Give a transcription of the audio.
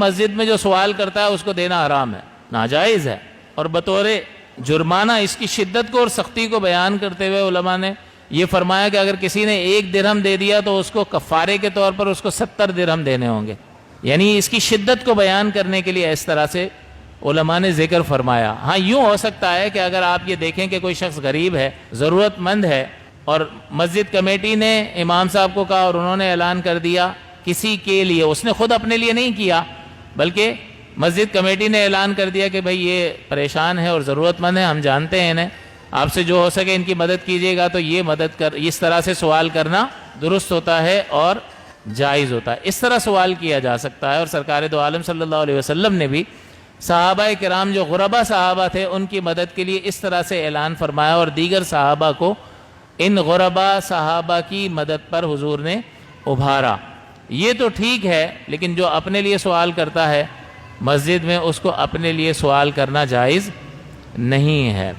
مسجد میں جو سوال کرتا ہے اس کو دینا حرام ہے، ناجائز ہے، اور بطور جرمانہ اس کی شدت کو اور سختی کو بیان کرتے ہوئے علماء نے یہ فرمایا کہ اگر کسی نے 1 درہم دے دیا تو اس کو کفارے کے طور پر اس کو 70 درہم دینے ہوں گے۔ یعنی اس کی شدت کو بیان کرنے کے لیے اس طرح سے علماء نے ذکر فرمایا۔ ہاں یوں ہو سکتا ہے کہ اگر آپ یہ دیکھیں کہ کوئی شخص غریب ہے، ضرورت مند ہے، اور مسجد کمیٹی نے امام صاحب کو کہا اور انہوں نے اعلان کر دیا کسی کے لیے، اس نے خود اپنے لیے نہیں کیا بلکہ مسجد کمیٹی نے اعلان کر دیا کہ بھئی یہ پریشان ہے اور ضرورت مند ہے، ہم جانتے ہیں انہیں، آپ سے جو ہو سکے ان کی مدد کیجیے گا، تو یہ اس طرح سے سوال کرنا درست ہوتا ہے اور جائز ہوتا ہے۔ اس طرح سوال کیا جا سکتا ہے، اور سرکار دو عالم صلی اللہ علیہ وسلم نے بھی صحابہ کرام جو غربا صحابہ تھے ان کی مدد کے لیے اس طرح سے اعلان فرمایا، اور دیگر صحابہ کو ان غربا صحابہ کی مدد پر حضور نے ابھارا۔ یہ تو ٹھیک ہے، لیکن جو اپنے لیے سوال کرتا ہے مسجد میں، اس کو اپنے لیے سوال کرنا جائز نہیں ہے۔